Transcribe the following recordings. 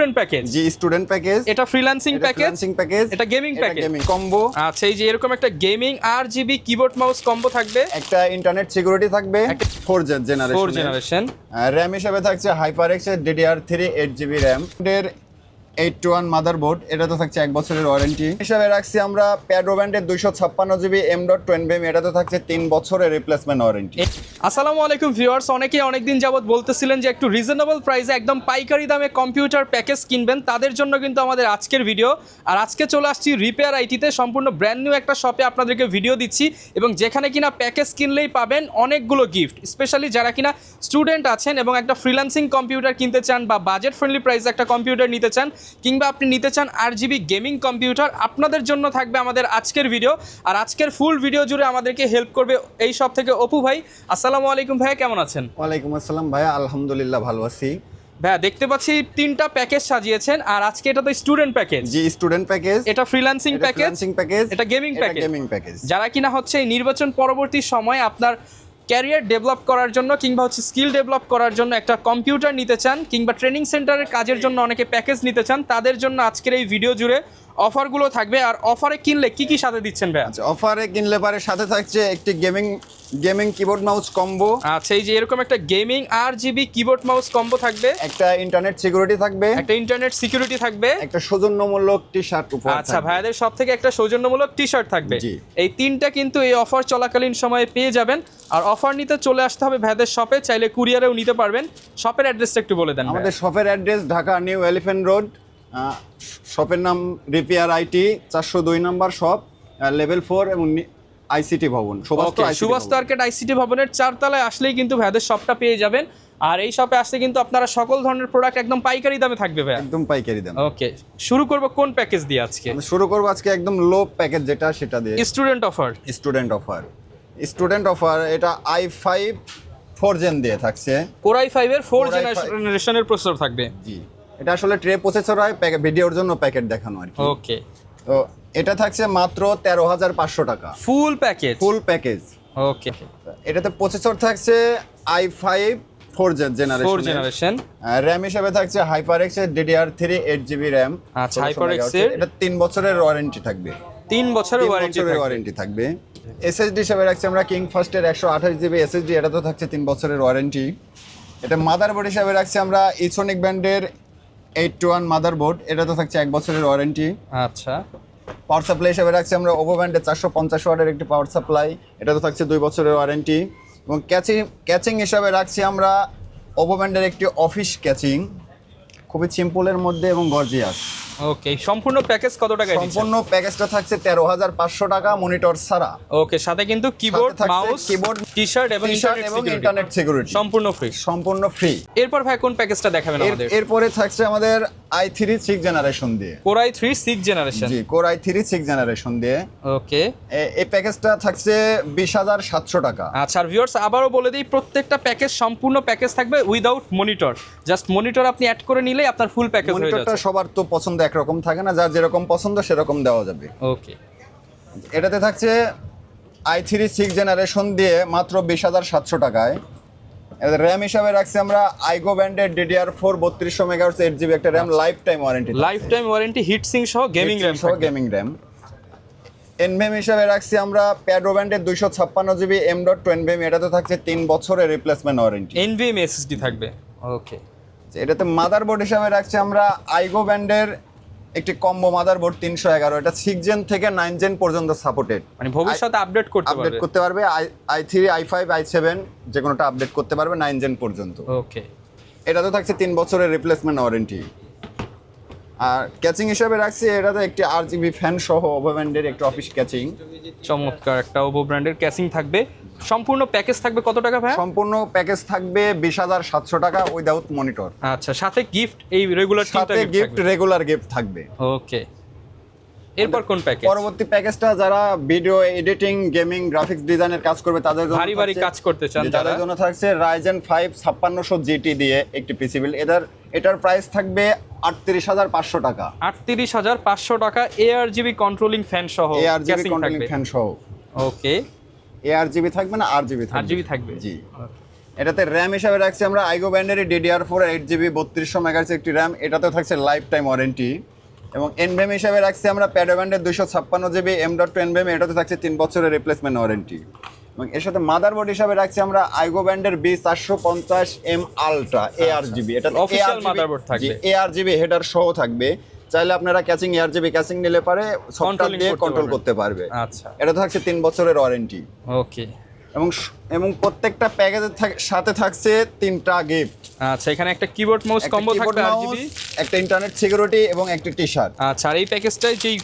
Student package. জি student package. এটা freelancing package, এটা গেমিং প্যাকেজ, গেমিং কম্বো। আচ্ছা, এই যে এরকম একটা gaming RGB keyboard mouse combo থাকবে, একটা ইন্টারনেট সিকিউরিটি থাকবে, 4th জেনারেশন। র‍্যাম হিসেবে থাকছে HyperX এর DDR3 8GB র‍্যাম এর 821 মাদারবোর্ড। এটা তো থাকছে 1 বছরের ওয়ারেন্টি হিসাবে রাখছি আমরা। প্যাডো ব্যান্ডের 256GB M.2 এটা তো থাকছে 3 বছরের রিপ্লেসমেন্ট ওয়ারেন্টি। আসসালামু আলাইকুম ভিউয়ার্স, অনেকেই অনেকদিন যাবত বলতেছিলেন যে একটু রিজনেবল প্রাইসে একদম পাইকারি দামে কম্পিউটার প্যাকেজ কিনবেন, তাদের জন্য কিন্তু আমাদের আজকের ভিডিও। আর আজকে চলে আসছি রিপেয়ার আইটিতে, সম্পূর্ণ ব্র্যান্ড নিউ একটা শপে আপনাদেরকে ভিডিও দিচ্ছি, এবং যেখানে কিনা প্যাকেজ কিনলেই পাবেন অনেকগুলো গিফট। স্পেশালি যারা কিনা স্টুডেন্ট আছেন এবং একটা ফ্রিল্যান্সিং কম্পিউটার কিনতে চান, বা বাজেট ফ্রেন্ডলি প্রাইসে একটা কম্পিউটার নিতে চান, কিংবা আপনি নিতে চান RGB গেমিং কম্পিউটার, আপনাদের জন্য থাকবে আমাদের আজকের ভিডিও। আর আজকের ফুল ভিডিও জুড়ে আমাদেরকে হেল্প করবে এই শপ থেকে অপু ভাই। আসসালামু আলাইকুম ভাইয়া, কেমন আছেন? ওয়ালাইকুম আসসালাম ভাইয়া, আলহামদুলিল্লাহ ভালো আছি ভাইয়া। দেখতে পাচ্ছি 3টা প্যাকেজ সাজিয়েছেন, আর আজকে এটা তো স্টুডেন্ট প্যাকেজ। জি স্টুডেন্ট প্যাকেজ। এটা ফ্রিল্যান্সিং প্যাকেজ, এটা গেমিং প্যাকেজ। যারা কিনা হচ্ছে এই নির্বাচন পরবর্তী সময় আপনার ক্যারিয়ার ডেভেলপ করার জন্য, কিংবা হচ্ছে স্কিল ডেভেলপ করার জন্য একটা কম্পিউটার নিতে চান, কিংবা ট্রেনিং সেন্টারের কাজের জন্য অনেকে প্যাকেজ নিতে চান, তাদের জন্য আজকের এই ভিডিও জুড়ে অফারগুলো থাকবে। আর অফারে কিনলে কি কি সাথে দিচ্ছেন ভাইয়া? আচ্ছা, অফারে কিনলে পারে সাথে থাকছে একটি গেমিং কিবোর্ড মাউস কম্বো। আচ্ছা, এই যে এরকম একটা gaming RGB keyboard mouse combo থাকবে, একটা ইন্টারনেট সিকিউরিটি থাকবে, একটা সৌজন্যমূলক টি-শার্ট উপহার। আচ্ছা, ভাইয়াদের সব থেকে একটা সৌজন্যমূলক টি-শার্ট থাকবে। এই 3টা কিন্তু এই অফার চলাকালীন সময়ে পেয়ে যাবেন। আর অফার নিতে চলে আসতে হবে ভাইয়াদের শপে, চাইলে কুরিয়ারেও নিতে পারবেন। শপের অ্যাড্রেসটা একটু বলে দেন। আমাদের শপের address Dhaka new elephant road, শপের নাম রিপেয়ার আইটি, 402 নম্বর শপ, লেভেল 4 এবং আইসিটি ভবন, সুভাষ আর্কেড আইসিটি ভবনের 4 তলায় আসলেই কিন্তু ভাইয়াদের শপটা পেয়ে যাবেন। আর এই শপে আসলে কিন্তু আপনারা সকল ধরনের প্রোডাক্ট একদম পাইকারি দামে থাকবে ভাই, একদম পাইকারি দাম। ওকে, শুরু করব কোন প্যাকেজ দিয়ে আজকে? শুরু করব আজকে একদম লো প্যাকেজ যেটা, সেটা দিয়ে। স্টুডেন্ট অফার এটা i5 4 জেন দিয়ে থাকছে। Core i5 এর 4 জেনারেশনের প্রসেসর থাকবে। জি, এটা আসলে ট্রে প্রসেসর হয়, ভিডিওর জন্য প্যাকেট দেখানো আর কি। ওকে, তো এটা থাকছে মাত্র 13,500 টাকা ফুল প্যাকেজ। ওকে, এটাতে প্রসেসর থাকছে i5 4 জেনারেশন। র‍্যাম হিসেবে থাকছে HyperX এর DDR3 8GB র‍্যাম। আচ্ছা, HyperX এর এটা 3 বছরের ওয়ারেন্টি থাকবে। 3 বছরের ওয়ারেন্টি থাকবে। SSD হিসেবে রাখছি আমরা কিং ফার্স্টের 128GB SSD, এটা তো থাকছে 3 বছরের ওয়ারেন্টি। এটা মাদারবোর্ড হিসেবে রাখছি আমরা ইসোনিক ব্র্যান্ডের 821 মাদারবোর্ড, এটা তো থাকছে 1 বছরের ওয়ারেন্টি। আচ্ছা, পাওয়ার সাপ্লাই হিসেবে রাখছি আমরা ওভো ব্র্যান্ডের 450 ওয়াটের একটি পাওয়ার সাপ্লাই, এটা তো থাকছে 2 বছরের ওয়ারেন্টি। এবং ক্যাচিং হিসাবে রাখছি আমরা ওভো ব্র্যান্ডের একটি অফিস ক্যাচিং, খুবই সিম্পলের মধ্যে এবং গর্জিয়াস। ওকে, সম্পূর্ণ প্যাকেজ কত টাকা? সম্পূর্ণ প্যাকেজটা থাকছে 13,500 টাকা মনিটর ছাড়া। ওকে, সাথে কিন্তু কিবোর্ড, মাউস, টি-শার্ট এবং ইন্টারনেট সিকিউরিটি সম্পূর্ণ ফ্রি। এরপর ভাই কোন প্যাকেজটা দেখাবেন আমাদের? এরপরে থাকছে আমাদের i3 6 জেনারেশন দিয়ে। Core i3 6 generation. জি, Core i3 6 জেনারেশন দিয়ে। ওকে, এই প্যাকেজটা থাকছে 20,700 টাকা। আচ্ছা, ভিউয়ার্স আবারও বলে দিই, প্রত্যেকটা প্যাকেজ সম্পূর্ণ প্যাকেজ থাকবে উইদাউট মনিটর। জাস্ট মনিটর আপনি অ্যাড করে নিলেই আপনার ফুল প্যাকেজ হয়ে যাচ্ছে। মনিটরটা সবার তো পছন্দ একরকম থাকে না, যার যেরকম পছন্দ সেরকম দেওয়া যাবে। ওকে, এটাতে থাকছে i3 6 জেনারেশন দিয়ে মাত্র 20,700 টাকায়। র‍্যাম হিসাবে রাখছি আমরা আইগো ব্র্যান্ডের DDR4 3200 মেগাহার্টজ 8GB একটা RAM, life time warranty, heat sink সহ গেমিং র‍্যাম। এনভিএম হিসাবে রাখছি আমরা প্যাডো ব্র্যান্ডের 256GB M.2, এটা তো থাকছে 3 বছরের রিপ্লেসমেন্ট ওয়ারেন্টি। এনভিএম SSD থাকবে। ওকে, এটাতে মাদারবোর্ড হিসাবে রাখছি আমরা আইগো ব্র্যান্ডের একটি কম্বো মাদারবোর্ড 311, এটা 6 জেন থেকে 9 জেন পর্যন্ত সাপোর্টেড, মানে ভবিষ্যতে আপডেট করতে পারবে। i3 i5 i7 যে কোনোটা আপডেট করতে পারবে 9 জেন পর্যন্ত। ওকে, এটা তো থাকছে 3 বছরের রিপ্লেসমেন্ট ওয়ারেন্টি। আর ক্যাচিং হিসাবে রাখছি এটাতে একটি RGB ফ্যান সহ ওভো ব্র্যান্ডের একটি অফিস ক্যাচিং। চমৎকার একটা ওভো ব্র্যান্ডের ক্যাচিং থাকবে। সম্পূর্ণ প্যাকেজ থাকবে কত টাকা ভাই? সম্পূর্ণ প্যাকেজ থাকবে 20,700 টাকা উইদাউট মনিটর। আচ্ছা, সাথে গিফট, এই রেগুলার রেগুলার গিফট থাকবে। ওকে, এরপর কোন প্যাকেজ? পরবর্তী প্যাকেজটা যারা ভিডিও এডিটিং, গেমিং, গ্রাফিক্স ডিজাইনের কাজ করবে তাদের জন্য, ভারী কাজ করতে চান তাদের জন্য থাকছে Ryzen 5 5600 GT দিয়ে একটি পিসি বিল্ড। এটার প্রাইস থাকবে 38,500 টাকা। 38,500 টাকা, ARGB কন্ট্রোলিং ফ্যান সহ। ওকে, ARGB থাকবে না RGB থাকবে? RGB থাকবে। জি। এটাতে র্যাম হিসাবে রাখছি আমরা আইগো ব্যান্ডের DDR4 8GB 3200 মেগাহার্টজ একটি র্যাম, এটাতেও থাকছে লাইফ টাইম ওয়ারেন্টি। এবং এনভিএম হিসাবে রাখছি আমরা প্যাডো ব্যান্ডের 256GB M.2 এনভিএম, এটাতে থাকছে 3 বছরের রিপ্লেসমেন্ট ওয়ারেন্টি। এবং এর সাথে মাদারবোর্ড হিসাবে রাখছি আমরা আইগো ব্যান্ডের B450M আলট্রা ARGB, এটা অফিশিয়াল মাদারবোর্ড থাকবে, ARGB হেডার সহ থাকবে। চাইলে আপনারা ক্যাচিং ARGB ক্যাচিং নিলে পারে সফটওয়্যার দিয়ে কন্ট্রোল করতে পারবে। আচ্ছা, এটা থাকছে 3 বছরের ওয়ারেন্টি। ওকে। এবং প্রত্যেকটা প্যাকেজের সাথে থাকছে 3টা গিফট। আচ্ছা, এখানে একটা কিবোর্ড মাউস কম্বো থাকবে RGB, একটা ইন্টারনেট সিকিউরিটি এবং একটা টি-শার্ট। আচ্ছা, আর এই প্যাকেজটাই যেই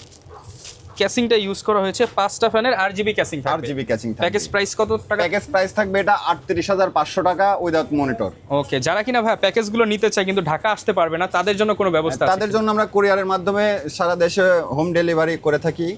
ক্যাসিংটা ইউজ করা হয়েছে 5টা ফ্যানের RGB ক্যাসিং থাকবে। RGB ক্যাচিং থাকবে। প্যাকেজ প্রাইস কত টাকা? প্যাকেজ প্রাইস থাকবে এটা ৩৮৫০০ টাকা উইদাউট মনিটর। ওকে, যারা কিনা ভাই প্যাকেজগুলো নিতে চায় কিন্তু ঢাকা আসতে পারবে না, তাদের জন্য কোনো ব্যবস্থা আছে? তাদের জন্য আমরা কুরিয়ারের মাধ্যমে সারা দেশে হোম ডেলিভারি করে থাকি।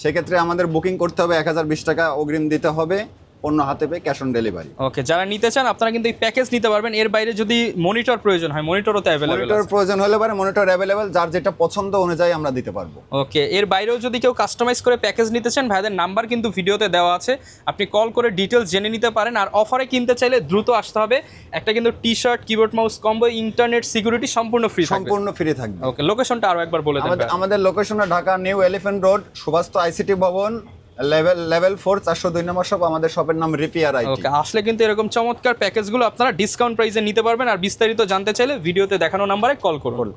সেক্ষেত্রে আমাদের বুকিং করতে হবে, 1020 টাকা অগ্রিম দিতে হবে, পণ্য হাতে পেয়ে ক্যাশ অন ডেলিভারি। ওকে, যারা নিতে চান আপনারা কিন্তু এই প্যাকেজ নিতে পারবেন। এর বাইরে যদি মনিটর প্রয়োজন হয়, মনিটরও তো অ্যাভেলেবল আছে। মনিটর প্রয়োজন হলে পারে মনিটর অ্যাভেলেবল, যার যেটা পছন্দ অনুযায়ী আমরা দিতে পারবো। ওকে, এর বাইরেও যদি কেউ কাস্টমাইজ করে প্যাকেজ নিতে চান, ভাইদের নাম্বার কিন্তু ভিডিওতে দেওয়া আছে, আপনি কল করে ডিটেলস জেনে নিতে পারেন। আর অফারে কিনতে চাইলে দ্রুত আসতে হবে। একটা কিন্তু T-shirt, keyboard mouse combo, internet security সম্পূর্ণ ফ্রি থাকবে। সম্পূর্ণ ফ্রি থাকবে। ওকে, লোকেশনটা আরো একবার বলে দেন। আমাদের লোকেশনটা Dhaka new elephant road, Subhash ICT Bhaban, level 4, 402 নম্বর শপ। আমাদের শপের নাম রিপেয়ার আইটি। ওকে, আসলে কিন্তু এরকম চমৎকার প্যাকেজগুলো আপনারা ডিসকাউন্ট প্রাইসে নিতে পারবেন। আর বিস্তারিত জানতে চাইলে ভিডিওতে দেখানো নাম্বারে কল করুন।